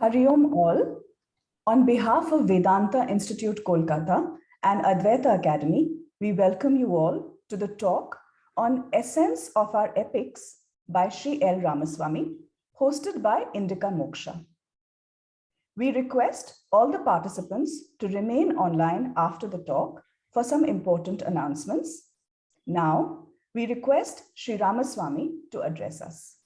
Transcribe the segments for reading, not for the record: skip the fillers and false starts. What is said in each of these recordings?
Hari Om all. On behalf of Vedanta Institute Kolkata and Advaita Academy, we welcome you all to the talk on Essence of Our Epics by Sri L. Ramaswamy, hosted by Indica Moksha. We request all the participants to remain online after the talk for some important announcements. Now, we request Sri Ramaswamy to address us.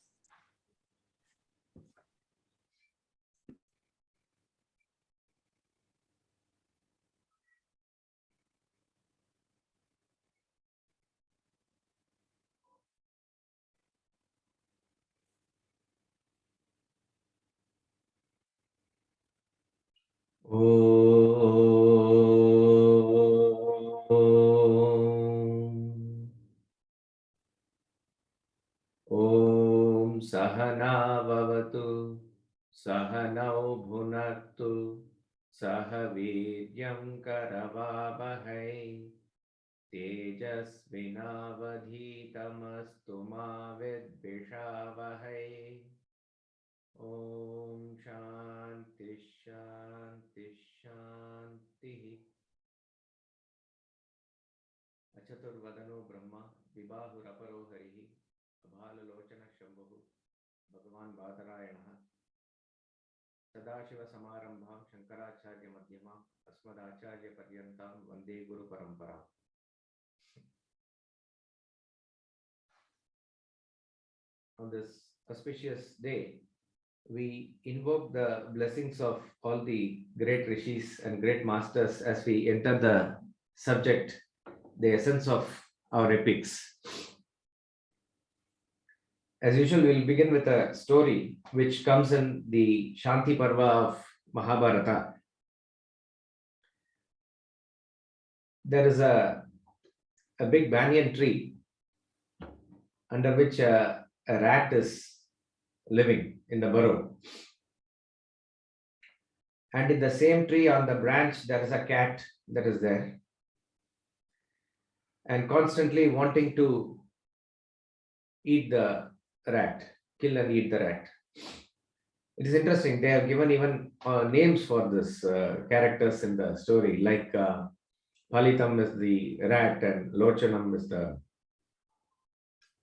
Om Sahana Vavatu Sahanau Bhunaktu Sahaviryam Karavavahai Tejasvinavadhitamastu ma vidvishavahai. Om Shanti Shanti Shanti. Achatur Vadano Brahma Vibahu Raparo Harihi Abhalalochana Shambhu Bhagavan Badarayana Sadashiva Samarambham Shankaracharya Madhyamam Asmadacharya Paryantam Vande Guru Parampara. On this auspicious day, we invoke the blessings of all the great rishis and great masters as we enter the subject, the essence of our epics. As usual, we'll begin with a story which comes in the Shanti Parva of Mahabharata. There is a big banyan tree under which a rat is living in the burrow. And in the same tree on the branch, there is a cat that is there and constantly wanting to eat the rat, kill and eat the rat. It is interesting. They have given even names for this characters in the story, like Palitam is the rat and Lochanam is the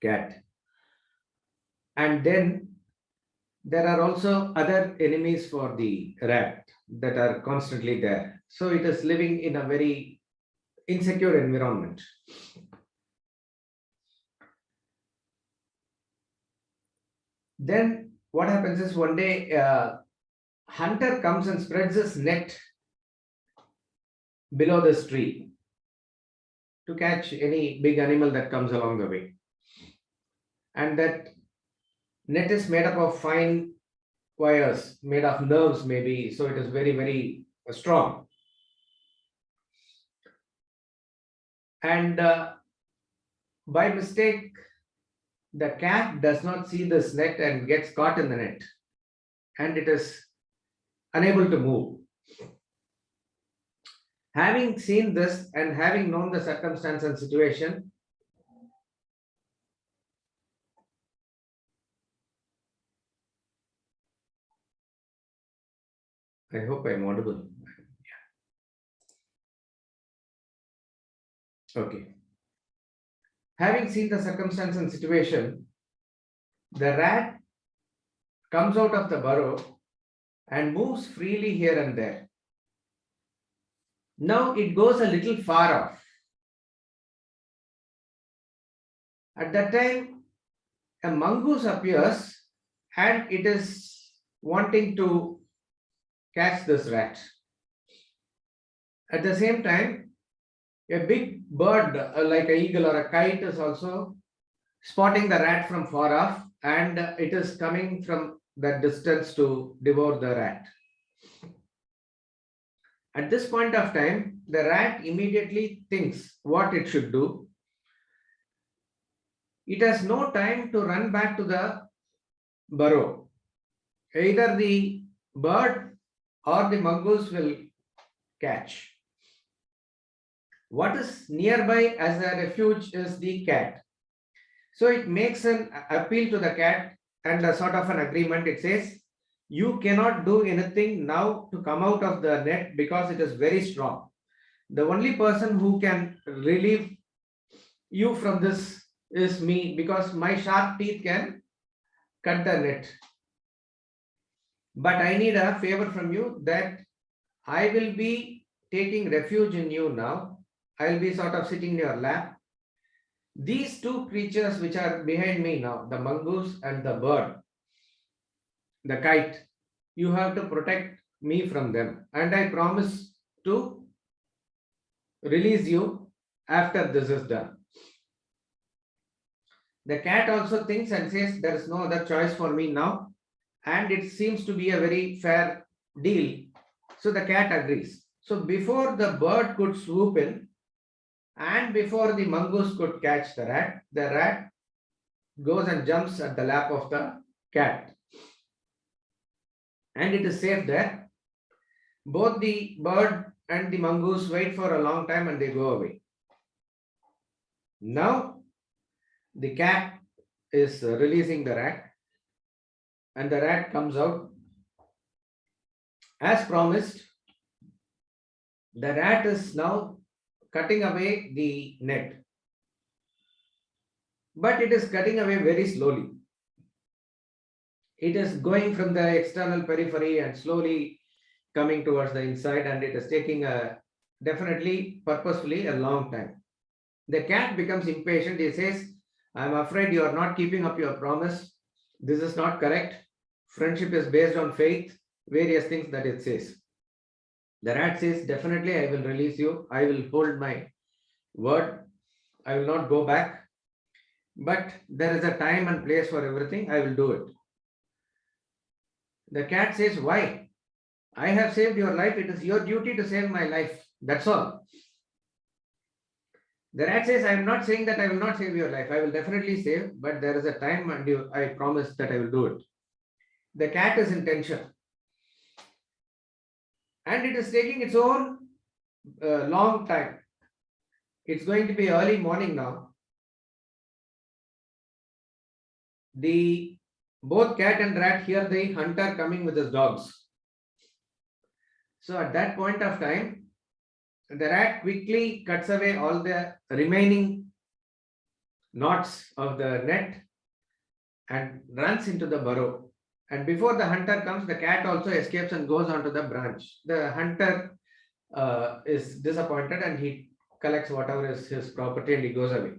cat. And then there are also other enemies for the rat that are constantly there. So it is living in a very insecure environment. Then what happens is one day a hunter comes and spreads his net below this tree to catch any big animal that comes along the way. And that net is made up of fine wires, made of nerves maybe, so it is very, very strong. And by mistake, the cat does not see this net and gets caught in the net, and it is unable to move. Having seen this and having known the circumstance and situation, I hope I'm audible. Yeah. Okay. Having seen the circumstance and situation, the rat comes out of the burrow and moves freely here and there. Now it goes a little far off. At that time, a mongoose appears and it is wanting to catch this rat. At the same time, a big bird like an eagle or a kite is also spotting the rat from far off, and it is coming from that distance to devour the rat. At this point of time, the rat immediately thinks what it should do. It has no time to run back to the burrow. Either the bird or the mongoose will catch. What is nearby as a refuge is the cat. So it makes an appeal to the cat and a sort of an agreement. It says, You cannot do anything now to come out of the net because it is very strong. The only person who can relieve you from this is me, because my sharp teeth can cut the net. But I need a favor from you, that I will be taking refuge in you now. I will be sort of sitting in your lap. These two creatures which are behind me now, the mongoose and the bird, the kite, you have to protect me from them. And I promise to release you after this is done. The cat also thinks and says, there is no other choice for me now. And it seems to be a very fair deal. So the cat agrees. So before the bird could swoop in, and before the mongoose could catch the rat goes and jumps at the lap of the cat. And it is safe there. Both the bird and the mongoose wait for a long time and they go away. Now the cat is releasing the rat, and the rat comes out. As promised, the rat is now cutting away the net, but it is cutting away very slowly. It is going from the external periphery and slowly coming towards the inside, and it is taking definitely purposefully a long time. The cat becomes impatient. He says, I am afraid you are not keeping up your promise. This is not correct. Friendship is based on faith, various things that it says. The rat says, definitely I will release you. I will hold my word. I will not go back. But there is a time and place for everything. I will do it. The cat says, why? I have saved your life. It is your duty to save my life. That's all. The rat says, I am not saying that I will not save your life. I will definitely save, but there is a time and I promise that I will do it. The cat is in tension. And it is taking its own long time. It's going to be early morning now. Both cat and rat hear the hunter coming with his dogs. So at that point of time, the rat quickly cuts away all the remaining knots of the net and runs into the burrow. And before the hunter comes, the cat also escapes and goes onto the branch. The hunter is disappointed and he collects whatever is his property and he goes away.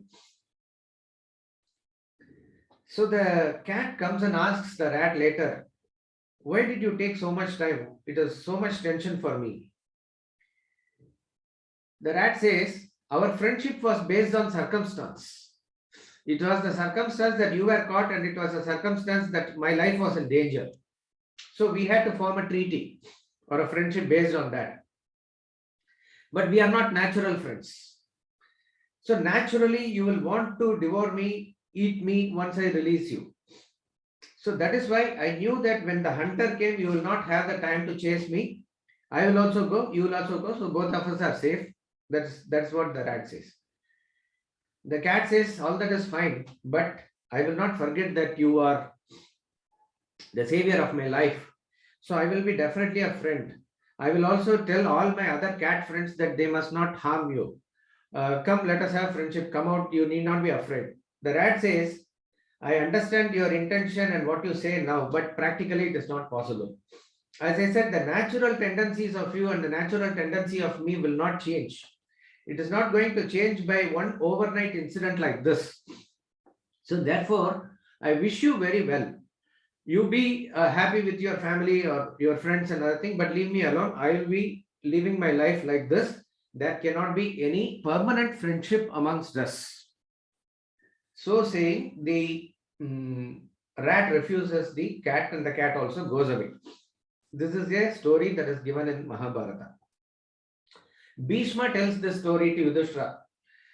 So the cat comes and asks the rat later, why did you take so much time? It is so much tension for me. The rat says, our friendship was based on circumstance. It was the circumstance that you were caught, and it was a circumstance that my life was in danger. So we had to form a treaty or a friendship based on that. But we are not natural friends. So naturally, you will want to devour me, eat me once I release you. So that is why I knew that when the hunter came, you will not have the time to chase me. I will also go, you will also go. So both of us are safe. That's what the rat says. The cat says, all that is fine, but I will not forget that you are the savior of my life. So I will be definitely a friend. I will also tell all my other cat friends that they must not harm you. Come, let us have friendship. Come out, you need not be afraid. The rat says, I understand your intention and what you say now, but practically it is not possible. As I said, the natural tendencies of you and the natural tendency of me will not change. It is not going to change by one overnight incident like this. So therefore, I wish you very well. You be happy with your family or your friends and other thing, but leave me alone. I will be living my life like this. There cannot be any permanent friendship amongst us. So saying, the rat refuses the cat and the cat also goes away. This is a story that is given in Mahabharata. Bhishma tells this story to Yudhishthira.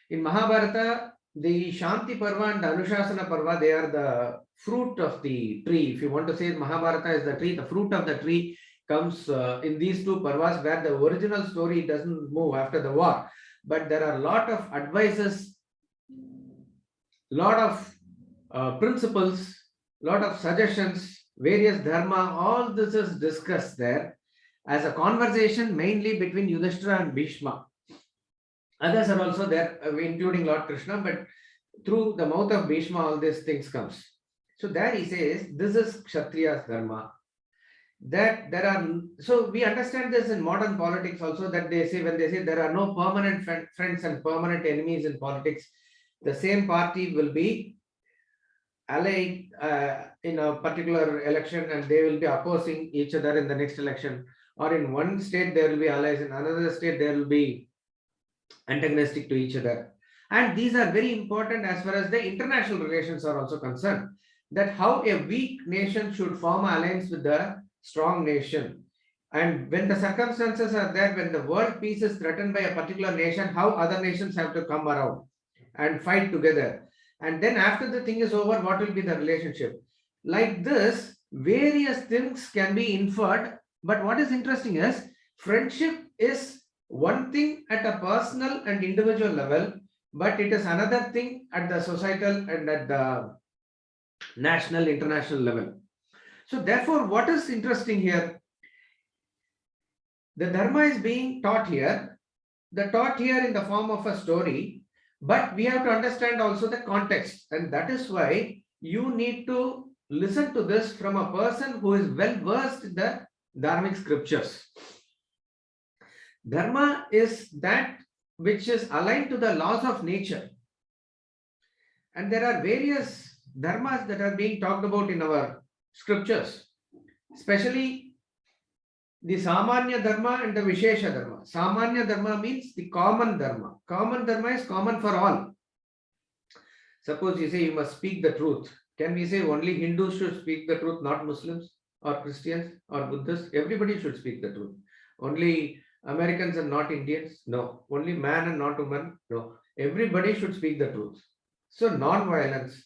In Mahabharata, the Shanti Parva and the Anushasana Parva, they are the fruit of the tree. If you want to say Mahabharata is the tree, the fruit of the tree comes in these two Parvas, where the original story doesn't move after the war. But there are a lot of advices, lot of principles, lot of suggestions, various dharma, all this is discussed there as a conversation mainly between Yudhishthira and Bhishma. Others are also there, including Lord Krishna, but through the mouth of Bhishma, all these things comes. So there he says, this is Kshatriya's dharma. That there are, so we understand this in modern politics also, that they say, when they say there are no permanent friends and permanent enemies in politics, the same party will be allied in a particular election and they will be opposing each other in the next election, or in one state there will be allies, in another state there will be antagonistic to each other. And these are very important as far as the international relations are also concerned, that how a weak nation should form an alliance with the strong nation. And when the circumstances are there, when the world peace is threatened by a particular nation, how other nations have to come around and fight together. And then after the thing is over, what will be the relationship? Like this, various things can be inferred. But what is interesting is, friendship is one thing at a personal and individual level, but it is another thing at the societal and at the national, international level. So therefore, what is interesting here? The dharma is being taught here, in the form of a story, but we have to understand also the context, and that is why you need to listen to this from a person who is well versed in the dharmic scriptures. Dharma is that which is aligned to the laws of nature. And there are various dharmas that are being talked about in our scriptures, especially the Samanya Dharma and the Vishesha Dharma. Samanya Dharma means the common Dharma. Common Dharma is common for all. Suppose you say you must speak the truth. Can we say only Hindus should speak the truth, not Muslims or Christians or Buddhists? Everybody should speak the truth. Only Americans and not Indians? No. Only man and not woman? No. Everybody should speak the truth. So non-violence,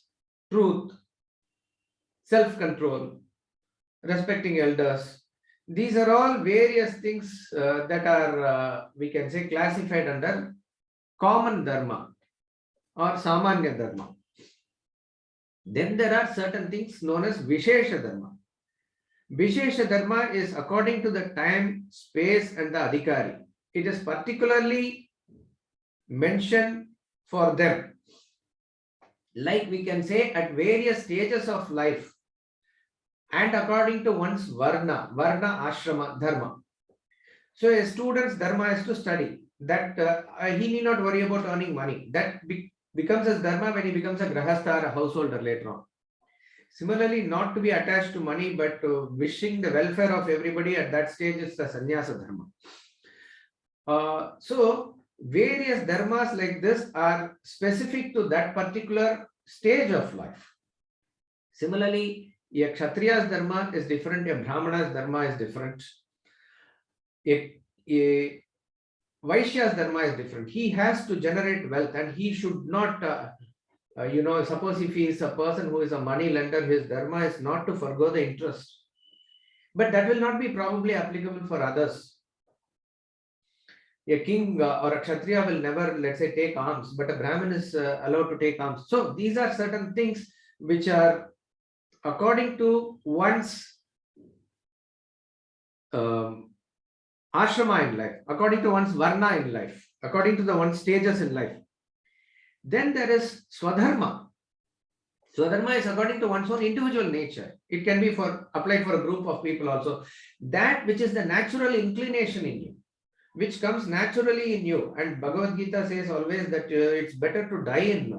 truth, self-control, respecting elders, these are all various things that are, we can say, classified under common dharma or samanya dharma. Then there are certain things known as Vishesha Dharma. Vishesha Dharma is according to the time, space and the adhikari. It is particularly mentioned for them. Like we can say at various stages of life and according to one's varna ashrama dharma. So a student's dharma is to study. That he need not worry about earning money. That becomes his dharma when he becomes a grahastha or a householder later on. Similarly, not to be attached to money, but wishing the welfare of everybody at that stage is the sannyasa dharma. So various dharmas like this are specific to that particular stage of life. Similarly, a Kshatriya's dharma is different, a Brahmana's dharma is different. A Vaishya's dharma is different. He has to generate wealth and he should not, suppose if he is a person who is a money lender, his dharma is not to forgo the interest. But that will not be probably applicable for others. A king or a Kshatriya will never, let's say, take arms, but a Brahmin is allowed to take arms. So these are certain things which are according to one's ashrama in life, according to one's varna in life, according to the one's stages in life. Then there is swadharma. Swadharma is according to one's own individual nature. It can be applied for a group of people also. That which is the natural inclination in you, which comes naturally in you. And Bhagavad Gita says always that it's better to die in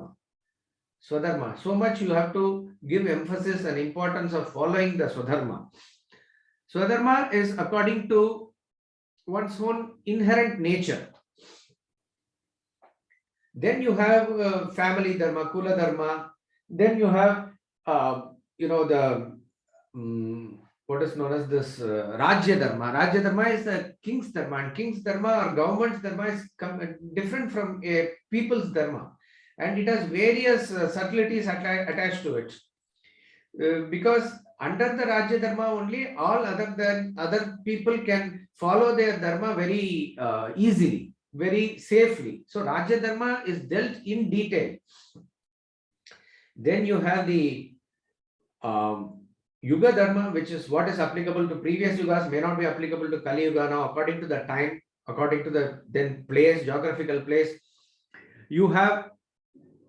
swadharma. So much you have to give emphasis and importance of following the swadharma. Swadharma is according to one's own inherent nature. Then you have family dharma, kula dharma. Then you have, what is known as this Rajya Dharma. Rajya Dharma is the king's dharma, and king's dharma or government's dharma is different from a people's dharma, and it has various subtleties attached to it. Because under the Rajya Dharma only, all other people can follow their dharma very easily, very safely. So Rajya Dharma is dealt in detail. Then you have the Yuga Dharma, which is what is applicable to previous yugas, may not be applicable to Kali Yuga now, according to the time, according to the then place, geographical place. You have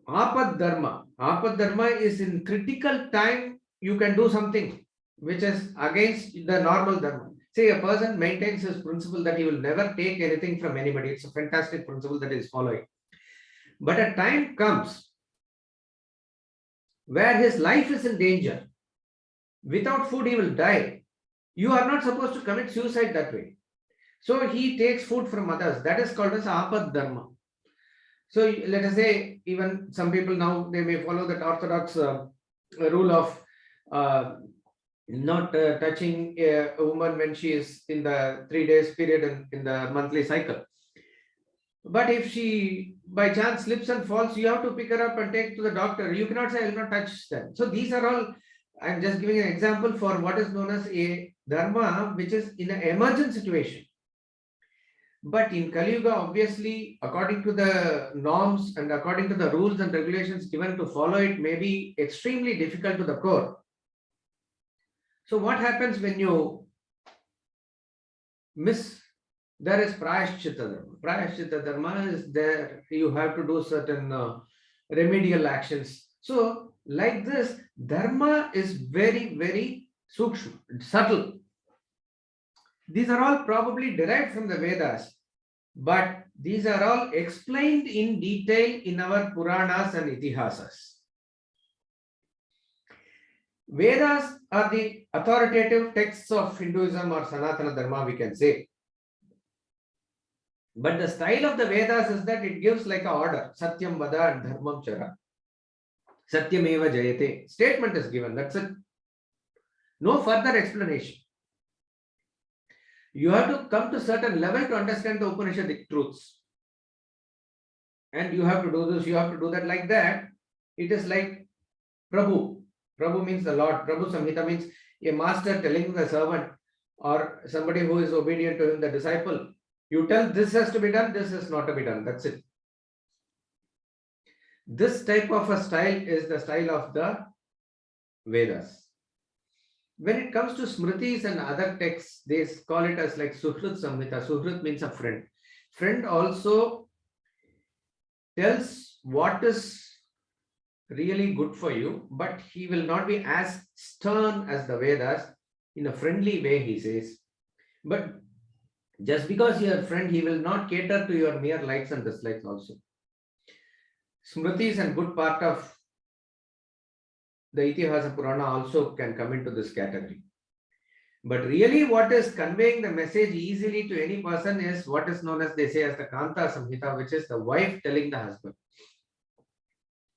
Apad Dharma. Apad Dharma is in critical time, you can do something which is against the normal Dharma. Say a person maintains his principle that he will never take anything from anybody. It's a fantastic principle that he is following. But a time comes where his life is in danger. Without food, he will die. You are not supposed to commit suicide that way. So he takes food from others. That is called as Apad Dharma. So let us say, even some people now, they may follow that orthodox rule of not touching a woman when she is in the 3 days period in the monthly cycle. But if she by chance slips and falls, you have to pick her up and take to the doctor. You cannot say, I will not touch them. So these are all, I'm just giving an example for what is known as a dharma, which is in an emergent situation. But in Kali Yuga, obviously, according to the norms and according to the rules and regulations given to follow it, may be extremely difficult to the core. So what happens when you miss? There is Prayashchitta Dharma. Prayashchitta Dharma is there, you have to do certain remedial actions. So, like this, Dharma is very, very sukshma, subtle. These are all probably derived from the Vedas, but these are all explained in detail in our Puranas and Itihasas. Vedas are the authoritative texts of Hinduism or Sanatana Dharma, we can say. But the style of the Vedas is that it gives like an order. Satyam Vada and Dharmam Chara. Satyam Eva Jayate. Statement is given. That's it. No further explanation. You have to come to certain level to understand the Upanishadic truths. And you have to do this, you have to do that like that. It is like Prabhu. Prabhu means the Lord. Prabhu Samhita means a master telling the servant or somebody who is obedient to him, the disciple. You tell this has to be done, this is not to be done. That's it. This type of a style is the style of the Vedas. When it comes to Smritis and other texts, they call it as like Suhrit Samhita. Suhrit means a friend. Friend also tells what is really good for you, but he will not be as stern as the Vedas. In a friendly way, he says. But just because you are a friend, he will not cater to your mere likes and dislikes also. Smritis and good part of the Itihasa Purana also can come into this category. But really what is conveying the message easily to any person is what is known as, they say, as the Kanta Samhita, which is the wife telling the husband.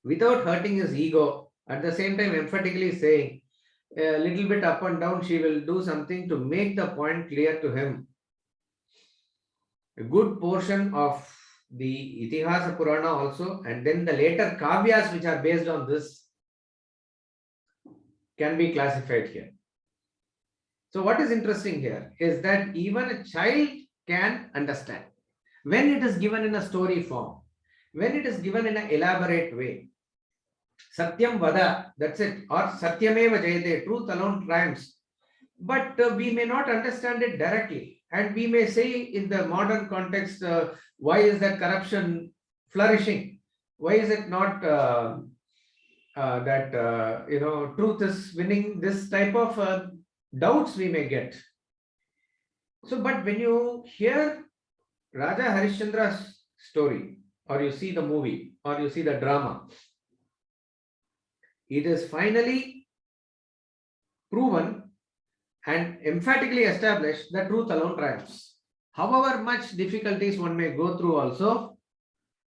Without hurting his ego, at the same time emphatically saying, a little bit up and down, she will do something to make the point clear to him. A good portion of the Itihasa Purana also, and then the later Kavyas which are based on this, can be classified here. So what is interesting here is that even a child can understand when it is given in a story form, when it is given in an elaborate way. Satyam Vada, that's it, or Satyameva Jayate, truth alone triumphs. But we may not understand it directly, and we may say in the modern context, why is that corruption flourishing? Why is it not truth is winning? This type of doubts we may get. So, but when you hear Raja Harishchandra's story, or you see the movie, or you see the drama, it is finally proven and emphatically established that truth alone triumphs. However much difficulties one may go through also,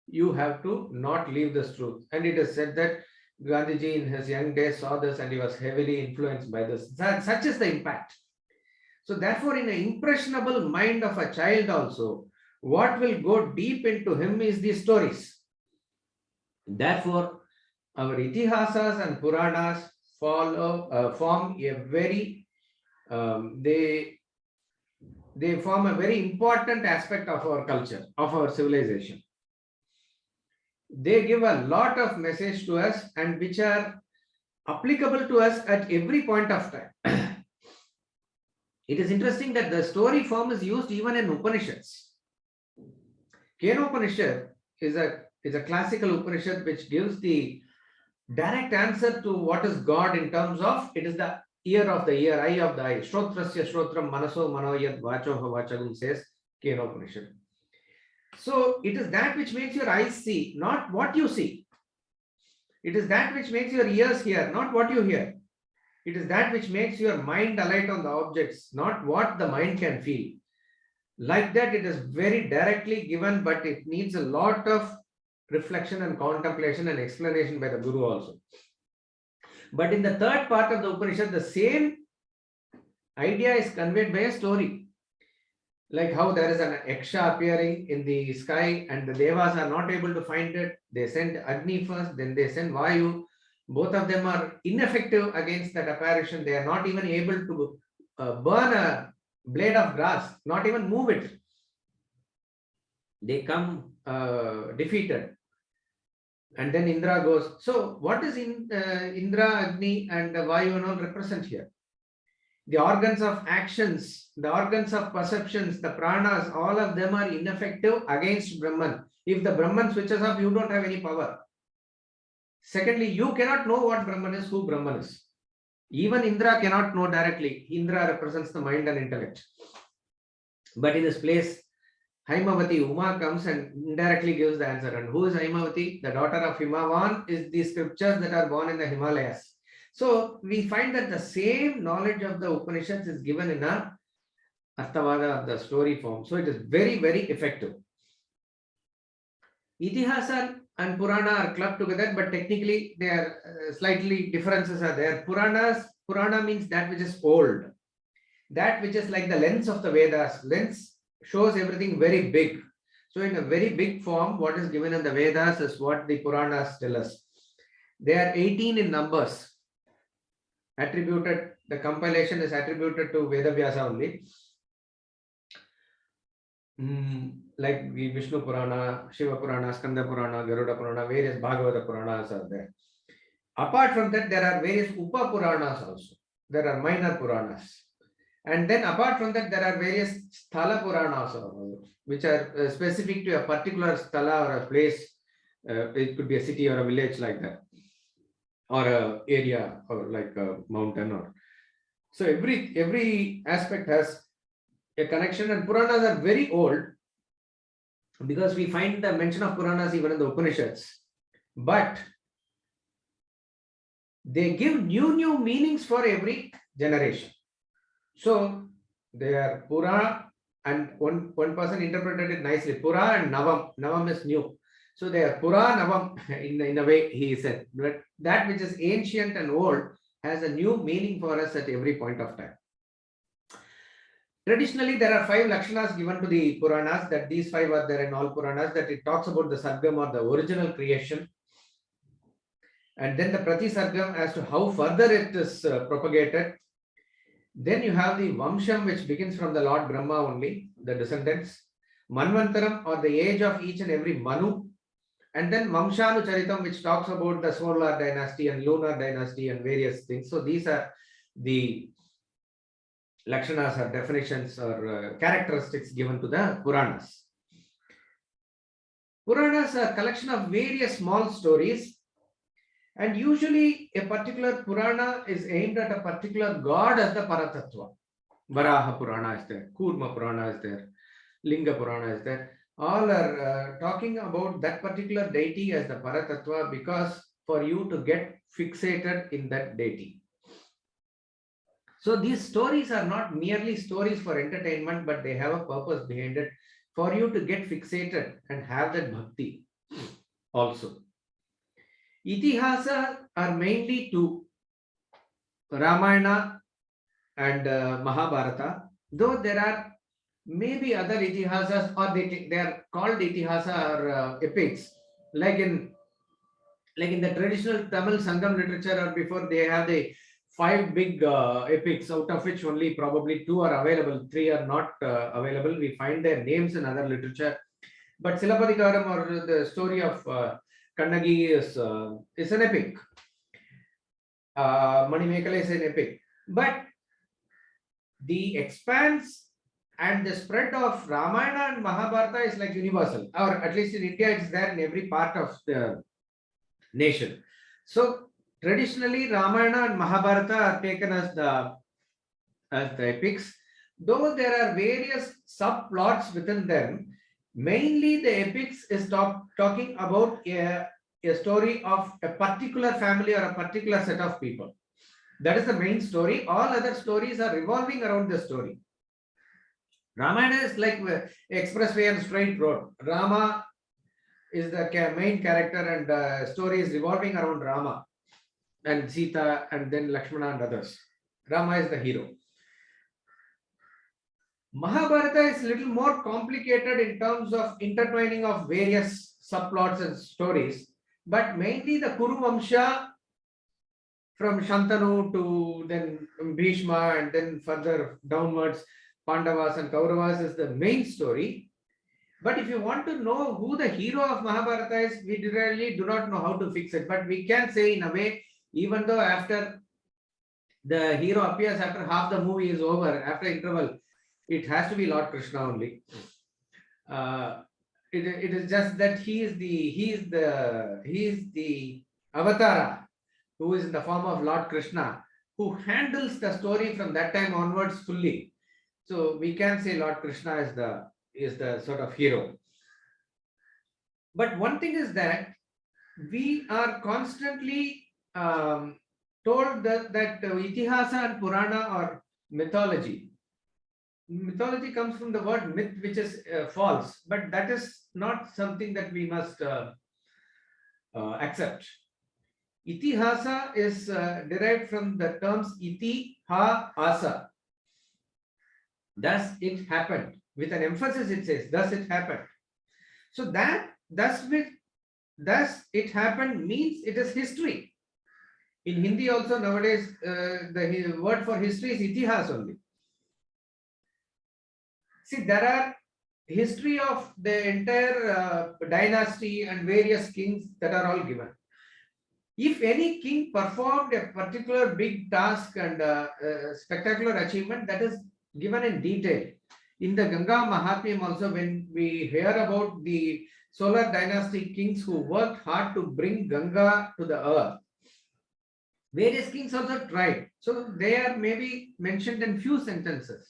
you have to not leave this truth. And it is said that Gandhiji in his young days saw this and he was heavily influenced by this. Such is the impact. So therefore, in an impressionable mind of a child also, what will go deep into him is these stories. Therefore, our Itihasas and Puranas form a very, they form a very important aspect of our culture, of our civilization. They give a lot of message to us, and which are applicable to us at every point of time. It is interesting that the story form is used even in Upanishads. Kenopanishad is a classical Upanishad which gives the direct answer to what is God in terms of it is the ear of the ear, eye of the eye. Shrotrasya Shrotram Manaso Manoyad Vachoha Vachagum says Kenopanishad. So it is that which makes your eyes see, not what you see. It is that which makes your ears hear, not what you hear. It is that which makes your mind alight on the objects, not what the mind can feel. Like that, it is very directly given, but it needs a lot of reflection and contemplation and explanation by the Guru also. But in the third part of the Upanishad, the same idea is conveyed by a story. Like how there is an Yaksha appearing in the sky and the Devas are not able to find it. They send Agni first, then they send Vayu. Both of them are ineffective against that apparition. They are not even able to burn a blade of grass, not even move it. They come defeated. And then Indra goes. So what is Indra, Agni and Vayu and all represent here? The organs of actions, the organs of perceptions, the pranas, all of them are ineffective against Brahman. If the Brahman switches off, you don't have any power. Secondly, you cannot know what Brahman is, who Brahman is. Even Indra cannot know directly. Indra represents the mind and intellect. But in this place, Haimavati, Uma comes and indirectly gives the answer. And who is Haimavati? The daughter of Himavan is the scriptures that are born in the Himalayas. So we find that the same knowledge of the Upanishads is given in a Arthavada, the story form. So it is very, very effective. Itihasa and Purana are clubbed together, but technically they are slightly differences are there. Purana means that which is old. That which is like the lens of the Vedas. Lens shows everything very big. So in a very big form, what is given in the Vedas is what the Puranas tell us. They are 18 in numbers. Attributed, the compilation is attributed to Vedavyasa only. Like the Vishnu Purana, Shiva Purana, Skanda Purana, Garuda Purana, various Bhagavata Puranas are there. Apart from that, there are various Upa Puranas also. There are minor Puranas. And then apart from that, there are various Sthala Puranas also, which are specific to a particular Sthala or a place. It could be a city or a village like that, or a area or like a mountain. Or so every aspect has a connection, and Puranas are very old because we find the mention of Puranas even in the Upanishads. But they give new meanings for every generation. So they are Pura, and one person interpreted it nicely. Pura and Navam. Navam is new. So they are Pura Navam in a way he said. But that which is ancient and old has a new meaning for us at every point of time. Traditionally, there are 5 Lakshanas given to the Puranas, that these 5 are there in all Puranas, that it talks about the Sargam or the original creation. And then the Pratisargam as to how further it is propagated. Then you have the Vamsham, which begins from the Lord Brahma only, the descendants. Manvantaram, or the age of each and every Manu. And then Vamshanu Charitam, which talks about the solar dynasty and lunar dynasty and various things. So these are the Lakshanas or definitions or characteristics given to the Puranas. Puranas are a collection of various small stories. And usually a particular Purana is aimed at a particular god as the Paratattva. Varaha Purana is there, Kurma Purana is there, Linga Purana is there. All are talking about that particular deity as the Paratattva, because for you to get fixated in that deity. So these stories are not merely stories for entertainment, but they have a purpose behind it for you to get fixated and have that bhakti also. Itihasa are mainly 2, Ramayana and Mahabharata, though there are maybe other Itihasas, or they are called Itihasa or epics, like in the traditional Tamil Sangam literature, or before, they have the 5 big epics, out of which only probably 2 are available, 3 are not available. We find their names in other literature. But Silapadikaram, or the story of Kannagi, is an epic. Manimekala is an epic. But the expanse and the spread of Ramayana and Mahabharata is like universal, or at least in India, it's there in every part of the nation. So traditionally, Ramayana and Mahabharata are taken as the epics, though there are various subplots within them. Mainly, the epics is talking about a story of a particular family or a particular set of people. That is the main story. All other stories are revolving around the story. Ramayana is like expressway and straight road. Rama is the main character, and story is revolving around Rama and Sita and then Lakshmana and others. Rama is the hero. Mahabharata is a little more complicated in terms of intertwining of various subplots and stories, but mainly the Kuru Vamsha from Shantanu to then Bhishma and then further downwards, Pandavas and Kauravas is the main story. But if you want to know who the hero of Mahabharata is, we really do not know how to fix it. But we can say in a way, even though after the hero appears after half the movie is over, after interval, it has to be Lord Krishna only. It is just that he is the avatara who is in the form of Lord Krishna, who handles the story from that time onwards fully. So we can say Lord Krishna is the sort of hero. But one thing is that we are constantly told that Itihasa and Purana are mythology. Mythology comes from the word myth, which is false, but that is not something that we must accept. Itihasa is derived from the terms iti, ha, asa. Thus it happened. With an emphasis, it says, thus it happened. So that thus it happened means it is history. In Hindi also nowadays, the word for history is itihas only. See, there are history of the entire dynasty and various kings that are all given. If any king performed a particular big task and spectacular achievement, that is given in detail. In the Ganga Mahatmyam also, when we hear about the solar dynasty kings who worked hard to bring Ganga to the earth, various kings also tried. So they are maybe mentioned in few sentences.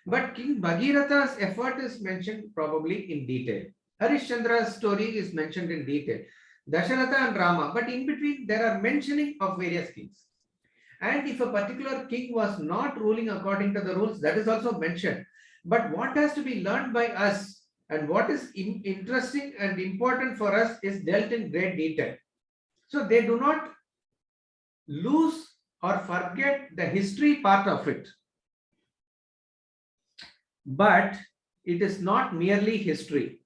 But King Bhagiratha's effort is mentioned probably in detail. Harishchandra's story is mentioned in detail. Dasharatha and Rama, but in between there are mentioning of various kings. And if a particular king was not ruling according to the rules, that is also mentioned. But what has to be learned by us and what is interesting and important for us is dealt in great detail. So they do not lose or forget the history part of it. But it is not merely history.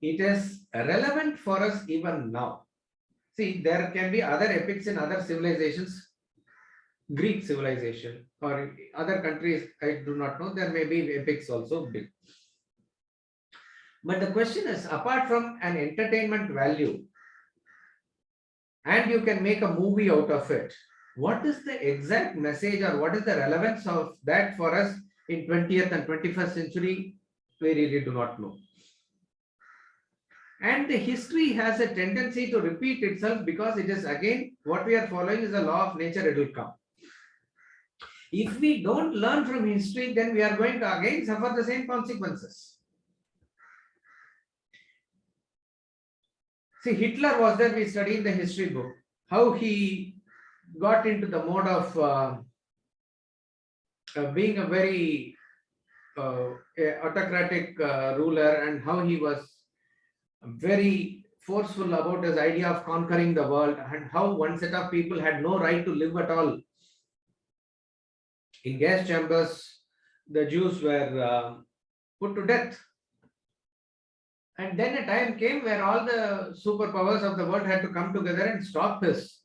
It is relevant for us even now. See, there can be other epics in other civilizations, Greek civilization or other countries, I do not know. There may be epics also big. But the question is, apart from an entertainment value, and you can make a movie out of it, what is the exact message or what is the relevance of that for us in 20th and 21st century? We really do not know. And the history has a tendency to repeat itself because it is again what we are following is a law of nature, it will come. If we don't learn from history, then we are going to again suffer the same consequences. See, Hitler was there, we study in the history book, how he got into the mode of being a very autocratic ruler, and how he was very forceful about his idea of conquering the world, and how one set of people had no right to live at all. In gas chambers, the Jews were put to death. And then a time came where all the superpowers of the world had to come together and stop his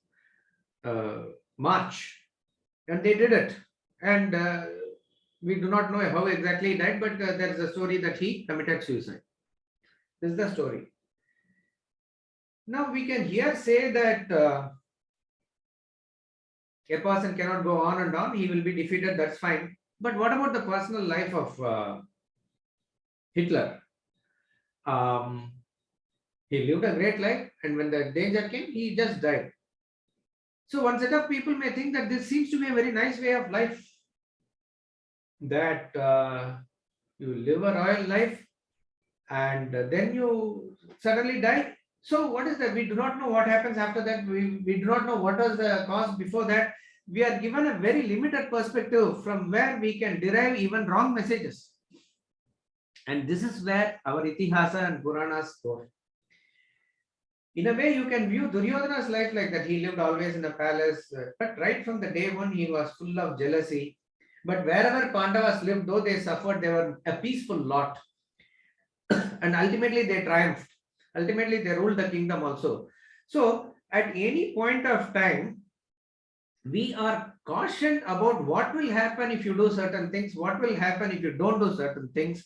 march. And they did it. And we do not know how exactly he died, but there is a story that he committed suicide. This is the story. Now we can here say that A person cannot go on and on. He will be defeated. That's fine. But what about the personal life of Hitler? Um, he lived a great life, and when the danger came, he just died. So one set of people may think that this seems to be a very nice way of life, that you live a royal life and then you suddenly die. So what is that? We do not know what happens after that. We do not know what was the cause before that. We are given a very limited perspective from where we can derive even wrong messages. And this is where our Itihasa and Puranas go. In a way, you can view Duryodhana's life like that. He lived always in a palace, but right from the day one, he was full of jealousy. But wherever Pandavas lived, though they suffered, they were a peaceful lot. And ultimately, they triumphed. Ultimately, they ruled the kingdom also. So, at any point of time, we are cautioned about what will happen if you do certain things, what will happen if you don't do certain things,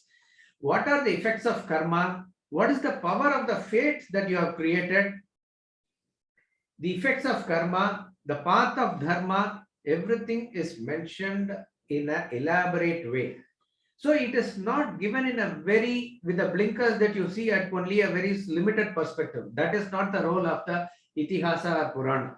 what are the effects of karma, what is the power of the fate that you have created, the effects of karma, the path of dharma, everything is mentioned in an elaborate way. So it is not given in a very, with the blinkers that you see at only a very limited perspective. That is not the role of the Itihasa or Purana.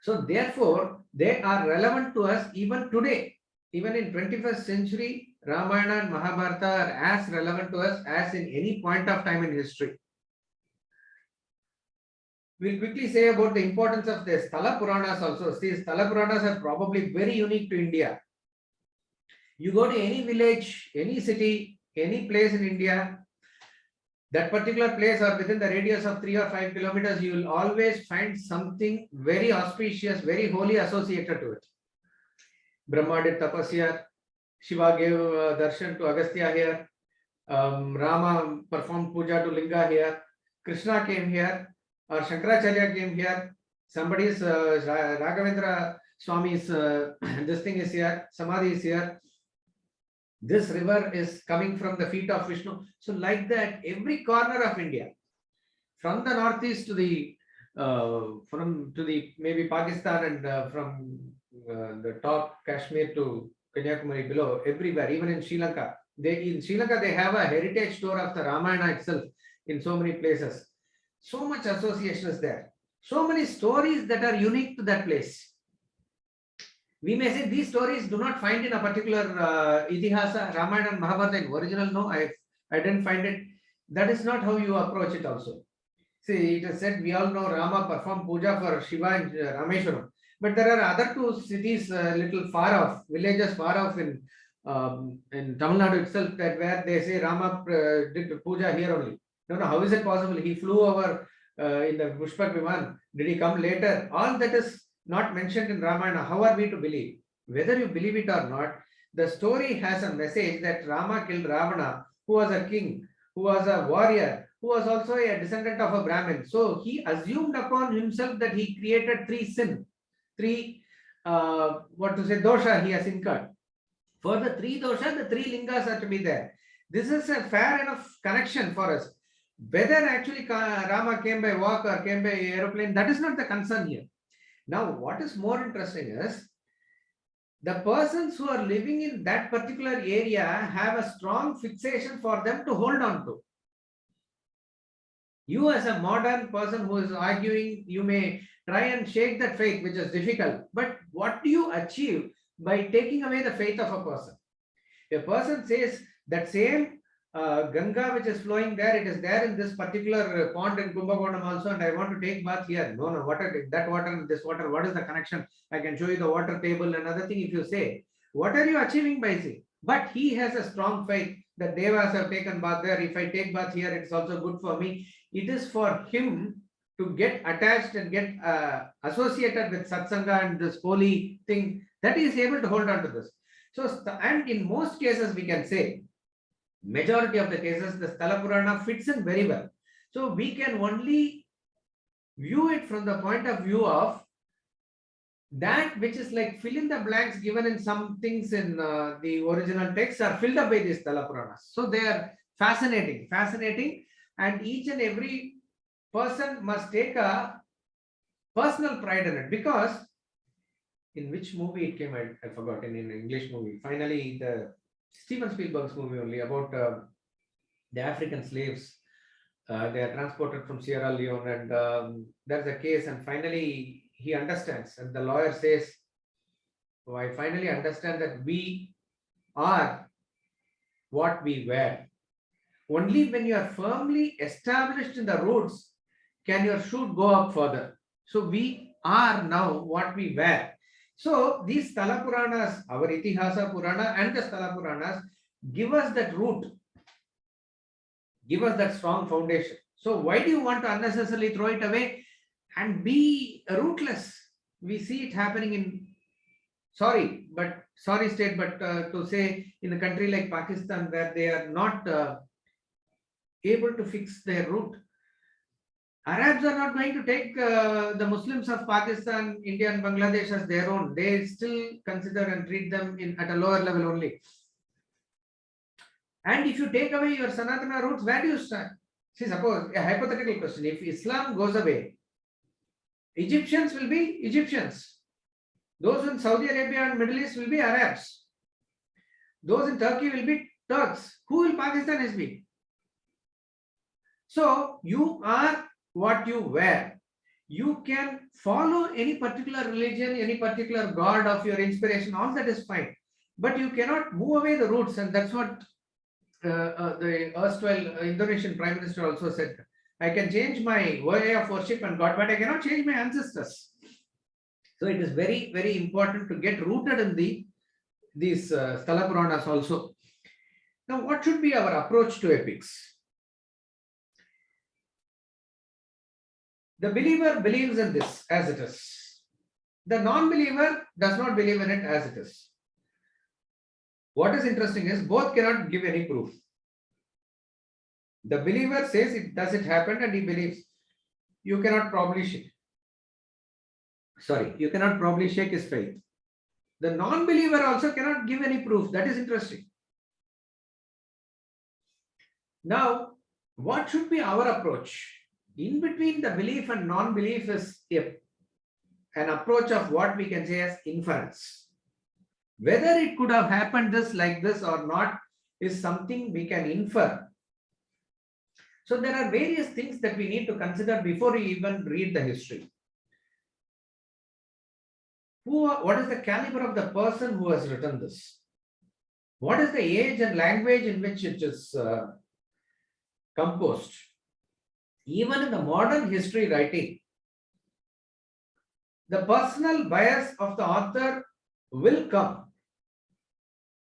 So therefore, they are relevant to us even today. Even in 21st century, Ramayana and Mahabharata are as relevant to us as in any point of time in history. We'll quickly say about the importance of the Sthala Puranas also. See, Sthala Puranas are probably very unique to India. You go to any village, any city, any place in India, that particular place or within the radius of 3 or 5 kilometers, you will always find something very auspicious, very holy associated to it. Brahma did tapasya, Shiva gave darshan to Agastya here, Rama performed puja to Linga here, Krishna came here, or Shankaracharya came here, somebody's Raghavendra Swami's this thing is here, Samadhi is here. This river is coming from the feet of Vishnu. So like that, every corner of India, from the northeast to the maybe Pakistan and from the top Kashmir to Kanyakumari below, everywhere, even in Sri Lanka. In Sri Lanka, they have a heritage store of the Ramayana itself in so many places. So much association is there. So many stories that are unique to that place. We may say these stories do not find in a particular Itihasa, Ramayana and Mahabharata in original. No, I didn't find it. That is not how you approach it also. See, it is said, we all know Rama performed puja for Shiva in Rameshwaram. But there are other two cities little far off, villages far off in Tamil Nadu itself, that where they say Rama did puja here only. No, how is it possible? He flew over in the Pushpak Viman. Did he come later? All that is not mentioned in Ramayana. How are we to believe? Whether you believe it or not, the story has a message that Rama killed Ravana, who was a king, who was a warrior, who was also a descendant of a Brahmin. So he assumed upon himself that he created dosha he has incurred. For the three dosha, the three lingas are to be there. This is a fair enough connection for us. Whether actually Rama came by walk or came by aeroplane, that is not the concern here. Now, what is more interesting is the persons who are living in that particular area have a strong fixation for them to hold on to. You as a modern person who is arguing, you may try and shake that faith, which is difficult. But what do you achieve by taking away the faith of a person? A person says that same Ganga which is flowing there, it is there in this particular pond in Kumbakonam also, and I want to take bath here. No, water, that water and this water, what is the connection? I can show you the water table. Another thing, if you say, what are you achieving by saying? But he has a strong faith that Devas have taken bath there. If I take bath here, it's also good for me. It is for him to get attached and get associated with Satsanga and this holy thing, that he is able to hold on to this. So, and in most cases, we can say, majority of the cases, the Sthala Purana fits in very well. So we can only view it from the point of view of that which is like fill in the blanks given in some things in the original text are filled up by these Sthala Puranas. So they are fascinating, and each and every person must take a personal pride in it, because in which movie it came, I forgot, in an English movie. Finally, the Steven Spielberg's movie only about the African slaves. They are transported from Sierra Leone, and there's a case, and finally he understands, and the lawyer says, "Oh, I finally understand that we are what we were. Only when you are firmly established in the roots can your shoot go up further. So we are now what we were." So these Sthala Puranas, our Itihasa Purana and the Sthala Puranas, give us that root, give us that strong foundation. So why do you want to unnecessarily throw it away and be rootless? We see it happening in, sorry state, but to say in a country like Pakistan where they are not able to fix their root. Arabs are not going to take the Muslims of Pakistan, India and Bangladesh as their own. They still consider and treat them at a lower level only. And if you take away your Sanatana roots, where do you start? See, suppose a hypothetical question, if Islam goes away, Egyptians will be Egyptians. Those in Saudi Arabia and Middle East will be Arabs. Those in Turkey will be Turks. Who will Pakistanis be? So you are what you were. You can follow any particular religion, any particular god of your inspiration, all that is fine. But you cannot move away the roots, and that's what the erstwhile Indonesian Prime Minister also said. I can change my way of worship and God, but I cannot change my ancestors. So it is very, very important to get rooted in these Sthala Puranas also. Now, what should be our approach to epics? The believer believes in this as it is. The non-believer does not believe in it as it is. What is interesting is both cannot give any proof. The believer says it does it happen and he believes. You cannot probably shake his faith. The non-believer also cannot give any proof. That is interesting. Now, what should be our approach? In between the belief and non-belief is an approach of what we can say as inference. Whether it could have happened like this or not is something we can infer. So there are various things that we need to consider before we even read the history. What is the caliber of the person who has written this? What is the age and language in which it is composed? Even in the modern history writing, the personal bias of the author will come.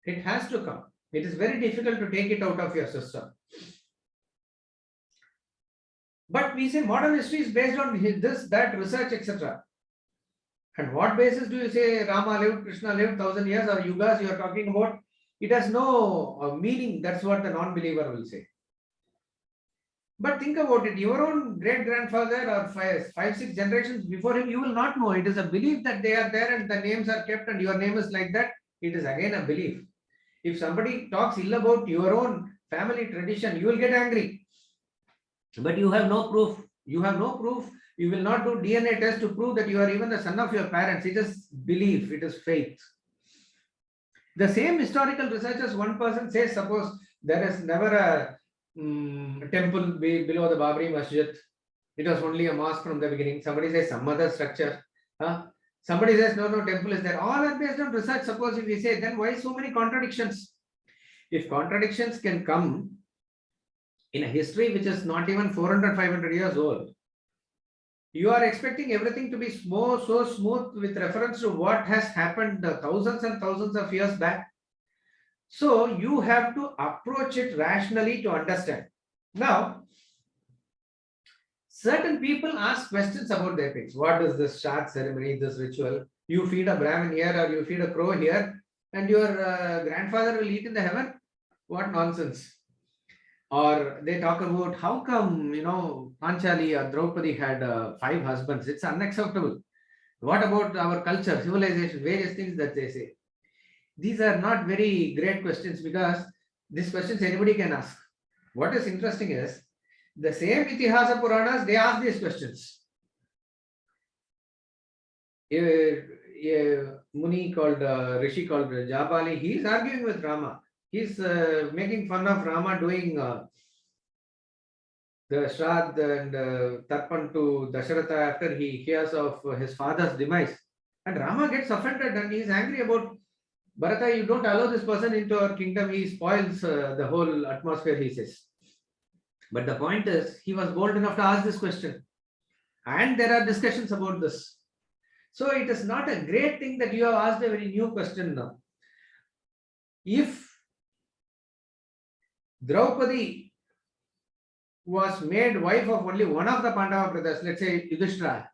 It has to come. It is very difficult to take it out of your system. But we say modern history is based on this, that, research, etc. And what basis do you say Rama lived, Krishna lived 1,000 years or yugas you are talking about? It has no meaning. That's what the non-believer will say. But think about it. Your own great-grandfather or five, 6 generations before him, you will not know. It is a belief that they are there and the names are kept and your name is like that. It is again a belief. If somebody talks ill about your own family tradition, you will get angry. But you have no proof. You have no proof. You will not do DNA test to prove that you are even the son of your parents. It is belief. It is faith. The same historical researchers, one person says, suppose there is never a temple below the Babri Masjid. It was only a mosque from the beginning. Somebody says some other structure. Somebody says, no, temple is there. All are based on research. Suppose if we say, then why so many contradictions? If contradictions can come in a history which is not even 400, 500 years old, you are expecting everything to be so smooth with reference to what has happened thousands and thousands of years back. So you have to approach it rationally to understand. Now, certain people ask questions about the epics. What is this Shad ceremony, this ritual? You feed a Brahmin here or you feed a crow here and your grandfather will eat in the heaven? What nonsense. Or they talk about how come, Panchali or Draupadi had 5 husbands. It's unacceptable. What about our culture, civilization, various things that they say. These are not very great questions because these questions anybody can ask. What is interesting is the same Itihasa Puranas, they ask these questions. a Muni called Rishi called Jabali. He is arguing with Rama. He's making fun of Rama doing the Shrad and Tarpan to Dasharatha after he hears of his father's demise. And Rama gets offended and he is angry about Bharata, you don't allow this person into our kingdom. He spoils the whole atmosphere, he says. But the point is, he was bold enough to ask this question. And there are discussions about this. So it is not a great thing that you have asked a very new question now. If Draupadi was made wife of only one of the Pandava brothers, let's say Yudhishthira,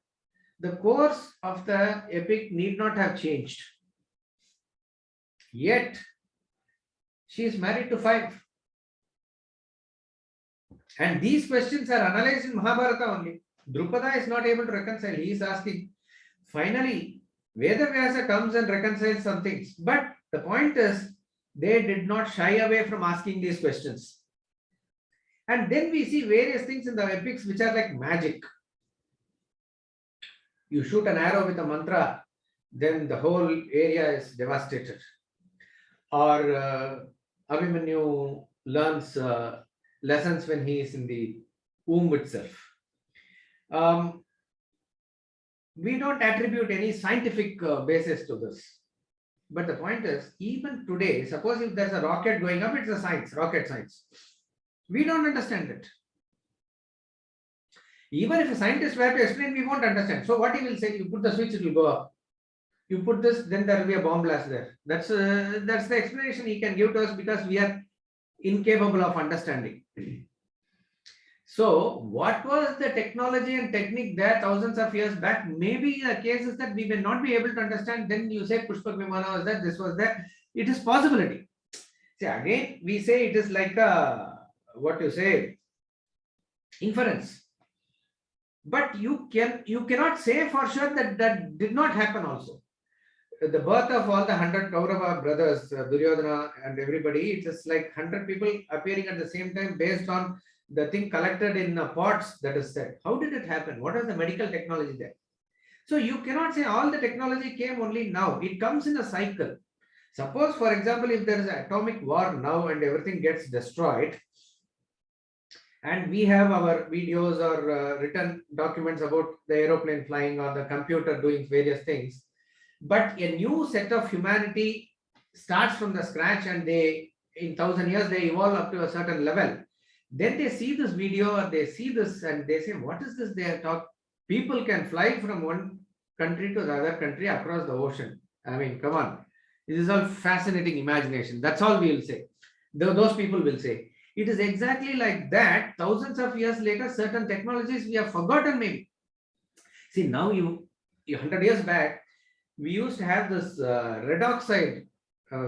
the course of the epic need not have changed. Yet, she is married to 5. And these questions are analysed in Mahabharata only. Drupada is not able to reconcile. He is asking. Finally, Vedavyasa comes and reconciles some things. But the point is, they did not shy away from asking these questions. And then we see various things in the epics which are like magic. You shoot an arrow with a mantra, then the whole area is devastated. Or Abhimanyu learns lessons when he is in the womb itself. We don't attribute any scientific basis to this. But the point is, even today, suppose if there's a rocket going up, it's a science, rocket science. We don't understand it. Even if a scientist were to explain, we won't understand. So what he will say, you put the switch, it will go up. You put this, then there will be a bomb blast there. That's the explanation he can give to us because we are incapable of understanding. So what was the technology and technique there thousands of years back? Maybe the case is that we may not be able to understand. Then you say Pushpak Vimana was that, this was that. It is possibility. See, again, we say it is like a, what you say, inference. But you cannot say for sure that that did not happen also. The birth of all the 100 Kaurava brothers, Duryodhana and everybody, it is like 100 people appearing at the same time based on the thing collected in pots that is said. How did it happen? What was the medical technology there? So you cannot say all the technology came only now. It comes in a cycle. Suppose, for example, if there is an atomic war now and everything gets destroyed, and we have our videos or written documents about the aeroplane flying or the computer doing various things, but a new set of humanity starts from the scratch and they, in 1,000 years, they evolve up to a certain level. Then they see this video or they see this and they say, what is this they are talking? People can fly from one country to the other country across the ocean. I mean, come on. This is all fascinating imagination. That's all we will say. Those people will say. It is exactly like that. Thousands of years later, certain technologies we have forgotten maybe. See, now 100 years back, we used to have this red oxide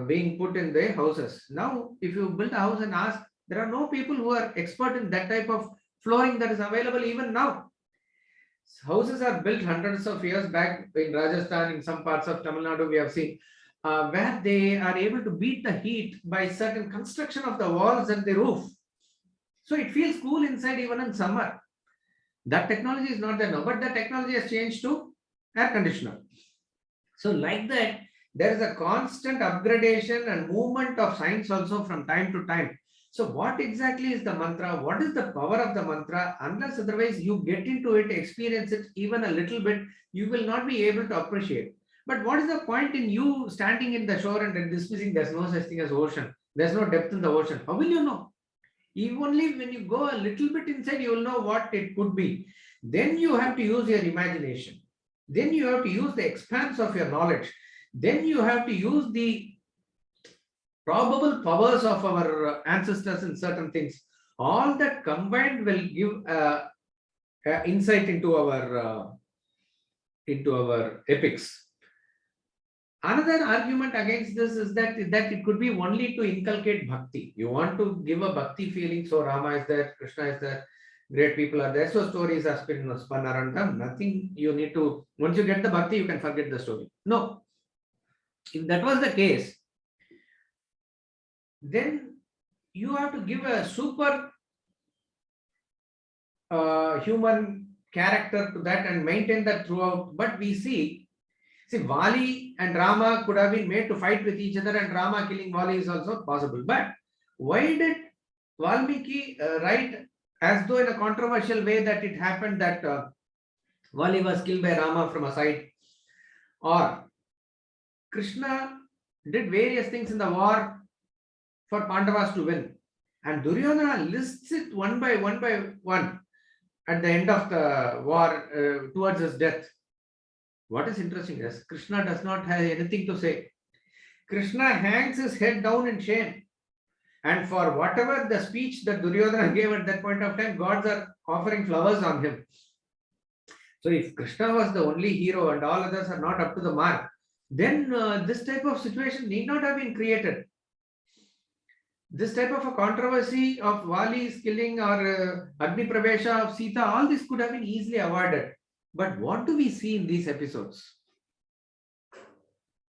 being put in the houses. Now, if you build a house and ask, there are no people who are expert in that type of flooring that is available even now. Houses are built hundreds of years back in Rajasthan, in some parts of Tamil Nadu, we have seen where they are able to beat the heat by certain construction of the walls and the roof. So it feels cool inside even in summer. That technology is not there now, but the technology has changed to air conditioner. So like that, there is a constant upgradation and movement of science also from time to time. So what exactly is the mantra? What is the power of the mantra? Unless otherwise you get into it, experience it even a little bit, you will not be able to appreciate. But what is the point in you standing in the shore and dismissing there's no such thing as ocean? There's no depth in the ocean. How will you know? Even only when you go a little bit inside, you will know what it could be. Then you have to use your imagination. Then you have to use the expanse of your knowledge. Then you have to use the probable powers of our ancestors in certain things. All that combined will give insight into our epics. Another argument against this is that it could be only to inculcate bhakti. You want to give a bhakti feeling, so Rama is there, Krishna is there, great people are there, so stories are spun around them. Nothing you need to, once you get the bhakti, you can forget the story. No. If that was the case, then you have to give a super human character to that and maintain that throughout. But we see See, Vali and Rama could have been made to fight with each other, and Rama killing Vali is also possible. But why did Valmiki write as though in a controversial way that it happened that Vali was killed by Rama from a side, or Krishna did various things in the war for Pandavas to win, and Duryodhana lists it one by one at the end of the war towards his death. What is interesting is Krishna does not have anything to say. Krishna hangs his head down in shame. And for whatever the speech that Duryodhana gave at that point of time, gods are offering flowers on him. So if Krishna was the only hero and all others are not up to the mark, then this type of situation need not have been created. This type of a controversy of Vali's killing or Agni Pravesha of Sita, all this could have been easily avoided. But what do we see in these episodes?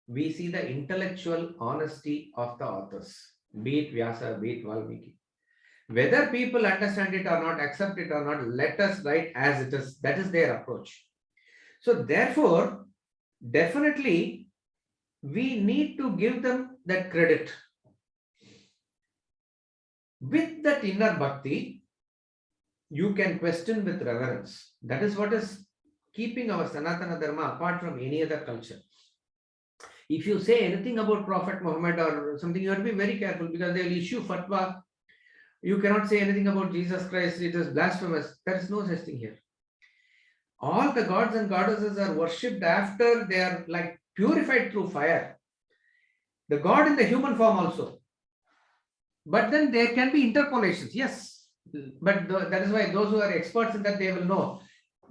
We see the intellectual honesty of the authors, be it Vyasa, be it Valmiki. Whether people understand it or not, accept it or not, let us write as it is. That is their approach. So therefore, definitely, we need to give them that credit. With that inner bhakti, you can question with reverence. That is what is keeping our Sanatana Dharma apart from any other culture. If you say anything about Prophet Muhammad or something, you have to be very careful because they will issue fatwa. You cannot say anything about Jesus Christ, it is blasphemous. There is no such thing here. All the gods and goddesses are worshipped after they are like purified through fire. The God in the human form also. But then there can be interpolations, yes. But that is why those who are experts in that, they will know.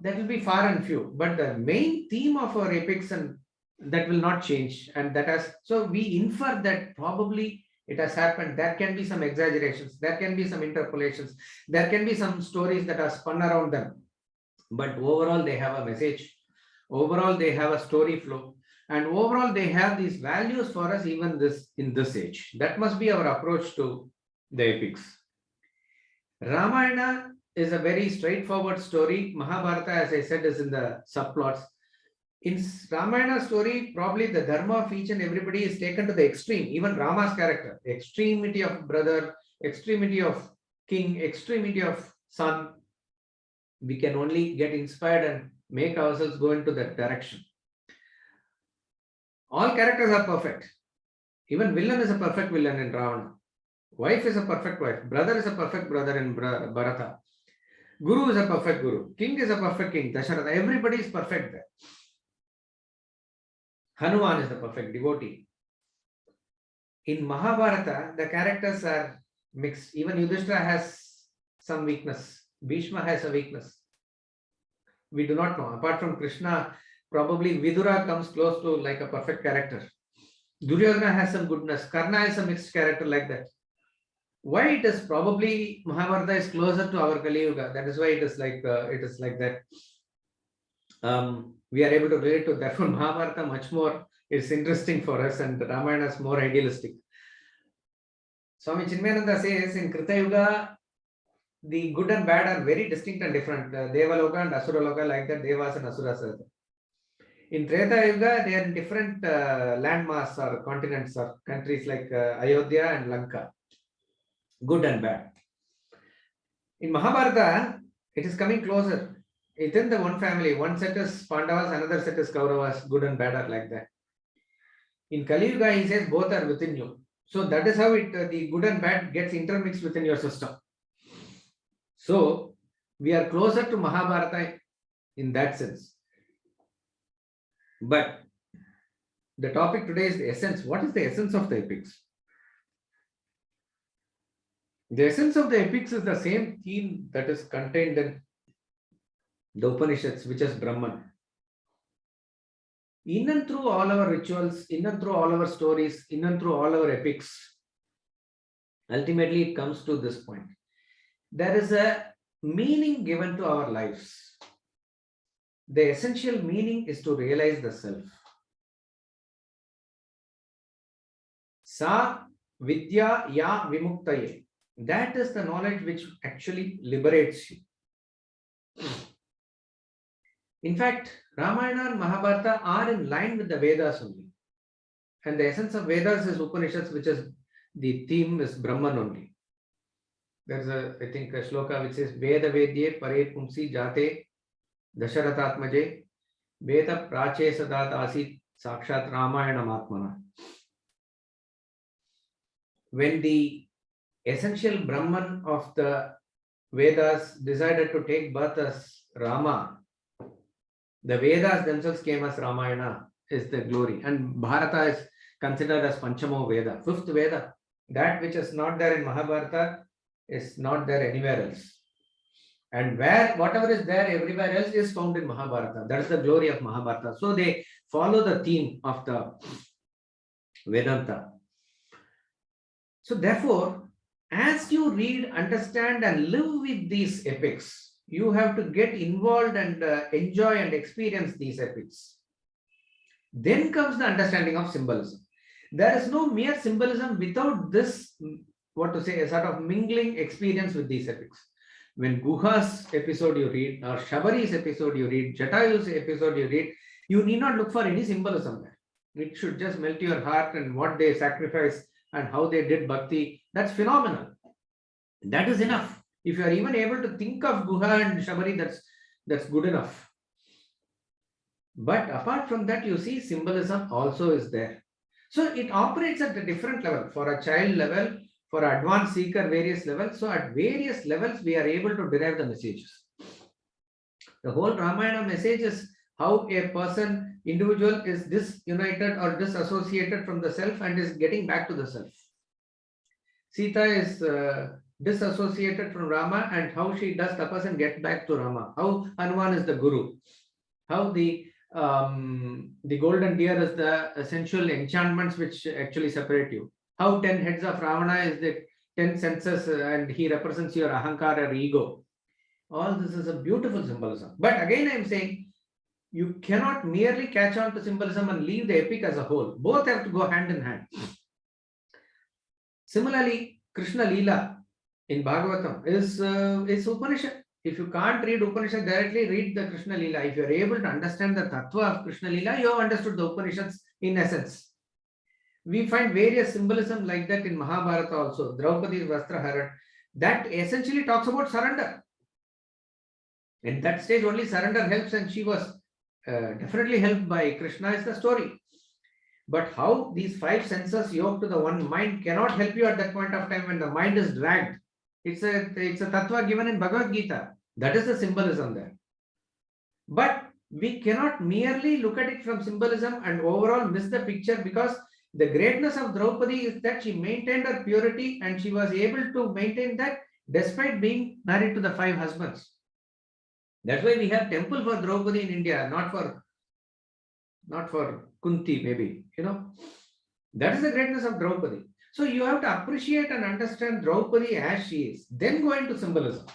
That will be far and few. But the main theme of our epics and that will not change. And that has, so we infer that probably it has happened. There can be some exaggerations. There can be some interpolations. There can be some stories that are spun around them. But overall, they have a message. Overall, they have a story flow. And overall, they have these values for us even in this age. That must be our approach to the epics. Ramayana is a very straightforward story. Mahabharata, as I said, is in the subplots. In Ramayana story, probably the dharma of each and everybody is taken to the extreme. Even Rama's character, extremity of brother, extremity of king, extremity of son. We can only get inspired and make ourselves go into that direction. All characters are perfect. Even villain is a perfect villain in Ravana. Wife is a perfect wife. Brother is a perfect brother in Bharata. Guru is a perfect guru. King is a perfect king. Dasharatha. Everybody is perfect there. Hanuman is the perfect devotee. In Mahabharata, the characters are mixed. Even Yudhishthira has some weakness. Bhishma has a weakness. We do not know. Apart from Krishna, probably Vidura comes close to like a perfect character. Duryodhana has some goodness. Karna is a mixed character like that. Why it is probably Mahabharata is closer to our Kali Yuga. That is why it is like that. We are able to relate to. Therefore, Mahabharata much more is interesting for us, and Ramayana is more idealistic. Swami Chinmayananda says in Krita Yuga, the good and bad are very distinct and different. Devaloka and Asuraloka, like that, Devas and Asuras are there. In Treta Yuga, they are in different landmass or continents or countries like Ayodhya and Lanka. Good and bad. In Mahabharata, it is coming closer. Within the one family, one set is Pandavas, another set is Kauravas. Good and bad are like that. In Kali Yuga, he says both are within you. So that is how the good and bad gets intermixed within your system. So we are closer to Mahabharata in that sense. But the topic today is the essence. What is the essence of the epics? The essence of the epics is the same theme that is contained in the Upanishads, which is Brahman. In and through all our rituals, in and through all our stories, in and through all our epics, ultimately it comes to this point. There is a meaning given to our lives. The essential meaning is to realize the self. Sa vidya ya vimuktaye. That is the knowledge which actually liberates you. In fact, Ramayana and Mahabharata are in line with the Vedas only. And the essence of Vedas is Upanishads, which is the theme is Brahman only. There's I think, a shloka which says, Veda Vedye Pare Pumsi Jate Dasharatatmaje Veda Prache Sadat Asit Sakshat Ramayana Atmana. When the essential Brahman of the Vedas decided to take birth as Rama, the Vedas themselves came as Ramayana, is the glory. And Bharata is considered as Panchamo Veda, fifth Veda. That which is not there in Mahabharata is not there anywhere else. And whatever is there everywhere else is found in Mahabharata. That is the glory of Mahabharata. So they follow the theme of the Vedanta. So therefore, as you read, understand and live with these epics, you have to get involved and enjoy and experience these epics. Then comes the understanding of symbolism. There is no mere symbolism without this, a sort of mingling experience with these epics. When Guha's episode you read, or Shabari's episode you read, Jatayu's episode you read, you need not look for any symbolism there. It should just melt your heart, and what they sacrificed and how they did bhakti, that's phenomenal. That is enough. If you are even able to think of Guha and Shabari, that's good enough. But apart from that, you see symbolism also is there. So it operates at a different level, for a child level, for advanced seeker, various levels. So at various levels, we are able to derive the messages. The whole Ramayana message is how a person, individual, is disunited or disassociated from the self and is getting back to the self. Sita is disassociated from Rama, and how she does tapas and gets back to Rama. How Hanuman is the guru. How the golden deer is the essential enchantments which actually separate you. How 10 heads of Ravana is the 10 senses, and he represents your ahankara or ego. All this is a beautiful symbolism. But again, I am saying, you cannot merely catch on to symbolism and leave the epic as a whole. Both have to go hand in hand. Similarly, Krishna Leela in Bhagavatam is Upanishad. If you can't read Upanishad directly, read the Krishna Leela. If you are able to understand the tattva of Krishna Leela, you have understood the Upanishads in essence. We find various symbolism like that in Mahabharata also. Draupadi's Vastraharan, that essentially talks about surrender. In that stage, only surrender helps, and she was definitely helped by Krishna is the story. But how these five senses yoked to the one mind cannot help you at that point of time when the mind is dragged. It's a tattva given in Bhagavad Gita. That is the symbolism there. But we cannot merely look at it from symbolism and overall miss the picture, because the greatness of Draupadi is that she maintained her purity, and she was able to maintain that despite being married to the 5 husbands. That's why we have temple for Draupadi in India, not for Kunti, maybe, That is the greatness of Draupadi. So you have to appreciate and understand Draupadi as she is, then go into symbolism.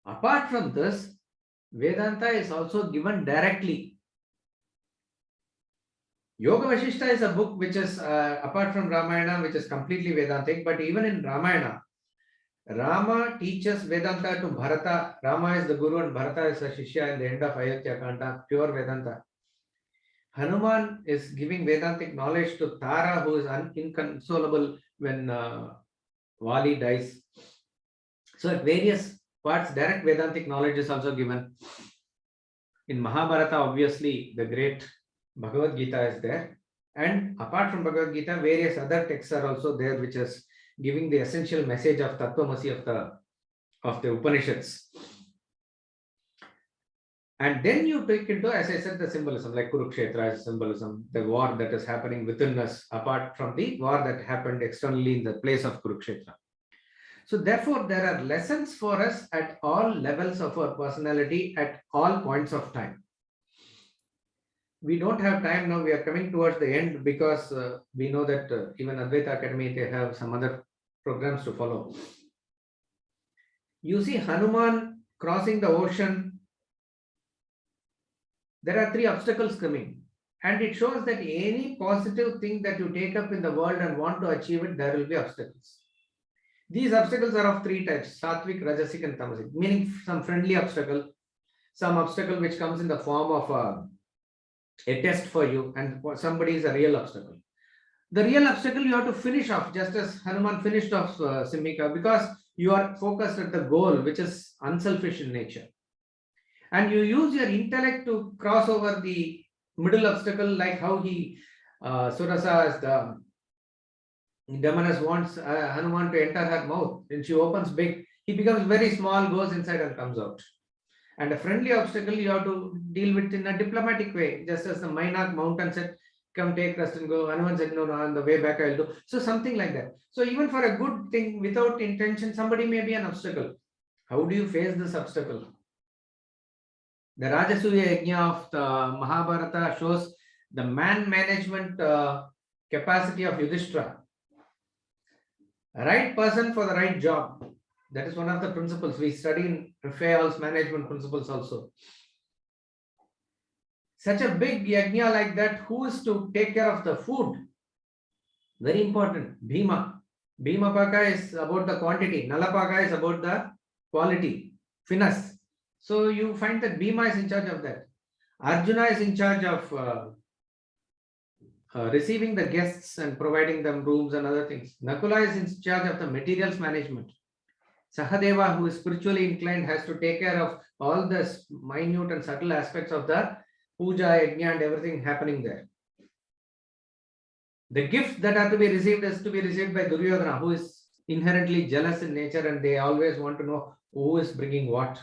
Apart from this, Vedanta is also given directly. Yoga Vashishta is a book which is, apart from Ramayana, which is completely Vedantic, but even in Ramayana, Rama teaches Vedanta to Bharata. Rama is the Guru and Bharata is a Shishya in the end of Ayodhya Kanda, pure Vedanta. Hanuman is giving Vedantic knowledge to Tara, who is inconsolable when Vali dies. So at various parts, direct Vedantic knowledge is also given. In Mahabharata, obviously, the great Bhagavad Gita is there. And apart from Bhagavad Gita, various other texts are also there, which is giving the essential message of Tattvamasi of the Upanishads. And then you take into, as I said, the symbolism, like Kurukshetra is symbolism, the war that is happening within us, apart from the war that happened externally in the place of Kurukshetra. So therefore, there are lessons for us at all levels of our personality at all points of time. We don't have time now. We are coming towards the end, because we know that even Advaita Academy, they have some other programs to follow. You see Hanuman crossing the ocean. There are 3 obstacles coming, and it shows that any positive thing that you take up in the world and want to achieve it, there will be obstacles. These obstacles are of 3 types: Sattvic, Rajasic and Tamasic, meaning some friendly obstacle, some obstacle which comes in the form of a test for you, and somebody is a real obstacle. The real obstacle you have to finish off, just as Hanuman finished off Simhika, because you are focused at the goal, which is unselfish in nature. And you use your intellect to cross over the middle obstacle, like how Surasa, as the Demoness, wants Hanuman to enter her mouth. When she opens big, he becomes very small, goes inside and comes out. And a friendly obstacle you have to deal with in a diplomatic way, just as the Mainak mountain said, come take rest and go. Hanuman said, no, on the way back I'll do. So something like that. So even for a good thing, without intention, somebody may be an obstacle. How do you face this obstacle? The Rajasuya Yajna of the Mahabharata shows the man management capacity of Yudhishthira. Right person for the right job. That is one of the principles we study in Raphael's management principles also. Such a big yajna like that, who is to take care of the food? Very important. Bhima. Bhima Paka is about the quantity. Nalapaka is about the quality, finesse. So you find that Bhima is in charge of that. Arjuna is in charge of receiving the guests and providing them rooms and other things. Nakula is in charge of the materials management. Sahadeva, who is spiritually inclined, has to take care of all the minute and subtle aspects of the puja, yajna and everything happening there. The gifts that are to be received is to be received by Duryodhana, who is inherently jealous in nature and they always want to know who is bringing what.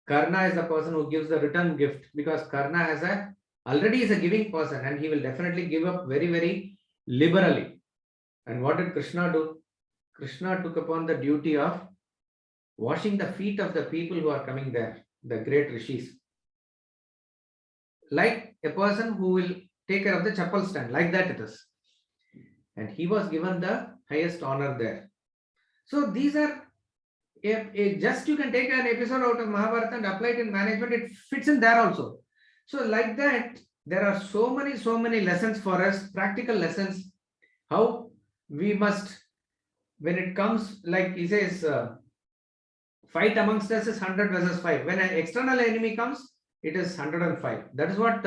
Karna is the person who gives the return gift, because Karna already is a giving person and he will definitely give up very, very liberally. And what did Krishna do? Krishna took upon the duty of washing the feet of the people who are coming there, the great rishis. Like a person who will take care of the chapel stand, like that it is. And he was given the highest honor there. So these are, just you can take an episode out of Mahabharata and apply it in management, it fits in there also. So like that, there are so many lessons for us, practical lessons, how we must, when it comes, like he says, fight amongst us is 100 versus 5. When an external enemy comes, it is 105. That is what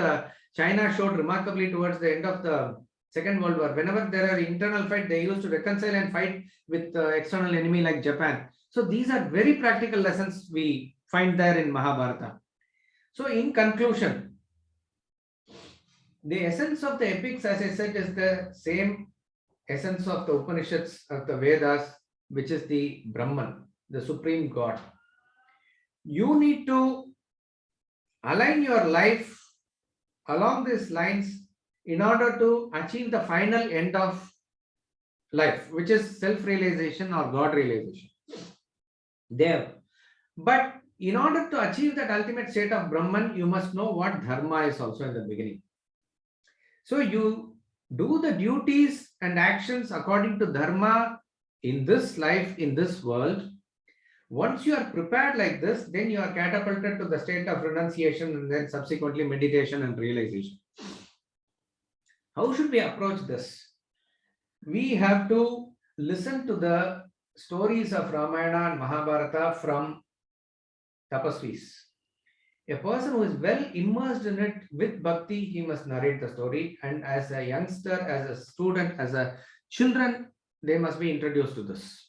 China showed remarkably towards the end of the Second World War. Whenever there are internal fight, they used to reconcile and fight with external enemy like Japan. So these are very practical lessons we find there in Mahabharata. So in conclusion, the essence of the epics, as I said, is the same essence of the Upanishads, of the Vedas, which is the Brahman, the supreme God. You need to align your life along these lines in order to achieve the final end of life, which is self-realization or God realization. There. But in order to achieve that ultimate state of Brahman, you must know what dharma is also in the beginning. So you do the duties and actions according to dharma in this life, in this world. Once you are prepared like this, then you are catapulted to the state of renunciation and then subsequently meditation and realization. How should we approach this? We have to listen to the stories of Ramayana and Mahabharata from tapasvis. A person who is well immersed in it with bhakti, he must narrate the story. And as a youngster, as a student, as a children, they must be introduced to this.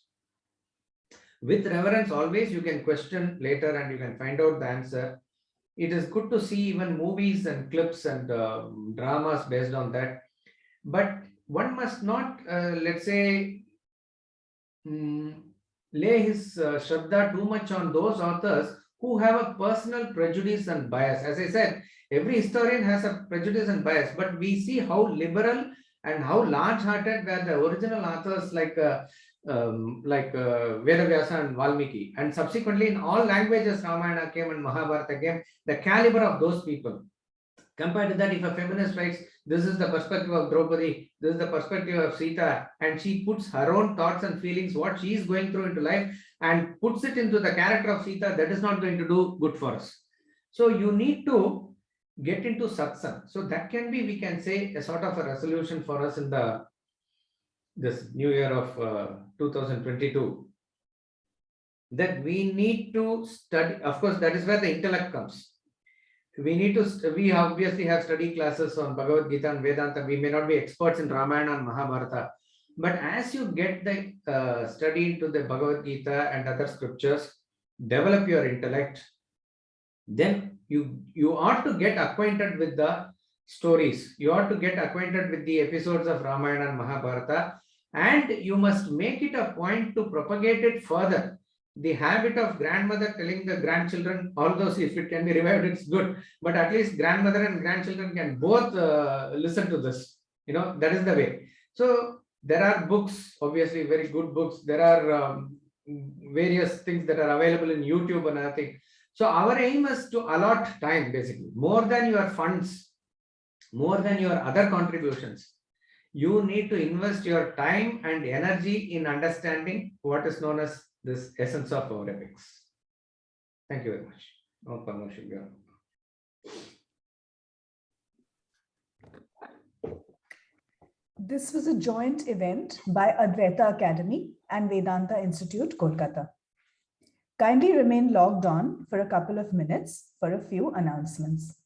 With reverence, always you can question later and you can find out the answer. It is good to see even movies and clips and dramas based on that. But one must not, let's say, lay his shraddha too much on those authors who have a personal prejudice and bias. As I said, every historian has a prejudice and bias, but we see how liberal and how large-hearted were the original authors like Vedavyasa and Valmiki. And subsequently, in all languages, Ramayana came and Mahabharata came, the caliber of those people. Compared to that, if a feminist writes, this is the perspective of Draupadi, this is the perspective of Sita, and she puts her own thoughts and feelings, what she is going through into life, and puts it into the character of Sita, that is not going to do good for us. So you need to get into satsang. So that can be, we can say, a sort of a resolution for us in this new year of 2022. That we need to study. Of course, that is where the intellect comes. we obviously have study classes on Bhagavad Gita and Vedanta. We may not be experts in Ramayana and Mahabharata, but as you get the study into the Bhagavad Gita and other scriptures, develop your intellect, then you ought to get acquainted with the stories. You ought to get acquainted with the episodes of Ramayana and Mahabharata, and you must make it a point to propagate it further. The habit of grandmother telling the grandchildren, although if it can be revived, it's good, but at least grandmother and grandchildren can both listen to this. That is the way. So there are books, obviously very good books. There are various things that are available in YouTube and other things. So our aim is to allot time, basically, more than your funds, more than your other contributions. You need to invest your time and energy in understanding what is known as this essence of our epics. Thank you very much. No permission. This was a joint event by Advaita Academy and Vedanta Institute, Kolkata. Kindly remain logged on for a couple of minutes for a few announcements.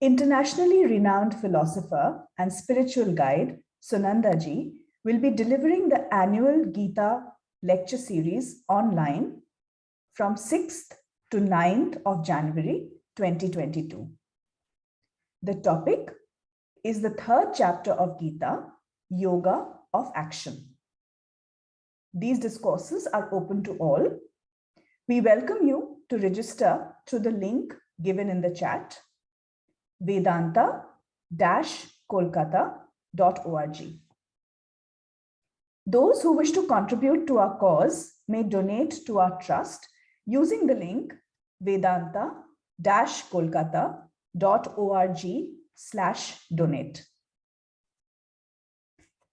Internationally renowned philosopher and spiritual guide Sunanda ji will be delivering the annual Gita lecture series online from 6th to 9th of January 2022. The topic is the 3rd chapter of Gita, Yoga of Action. These discourses are open to all. We welcome you to register through the link given in the chat, vedanta-kolkata.org. Those who wish to contribute to our cause may donate to our trust using the link vedanta-kolkata.org/donate.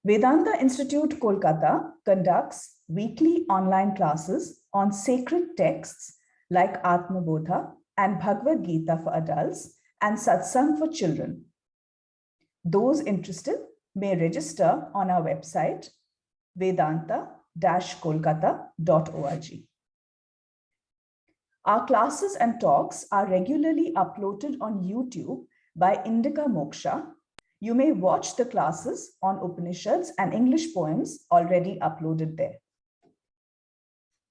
Vedanta Institute Kolkata conducts weekly online classes on sacred texts like Atma Bodha and Bhagavad Gita for adults and Satsang for children. Those interested may register on our website vedanta-kolkata.org. Our classes and talks are regularly uploaded on YouTube by Indica Moksha. You may watch the classes on Upanishads and English poems already uploaded there.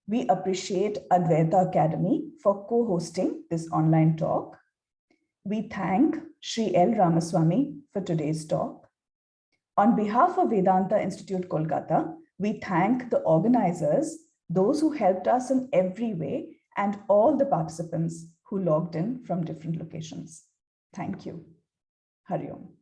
We appreciate Advaita Academy for co-hosting this online talk. We thank Sri L. Ramaswamy for today's talk. On behalf of Vedanta Institute Kolkata, we thank the organizers, those who helped us in every way, and all the participants who logged in from different locations. Thank you. Hari Om.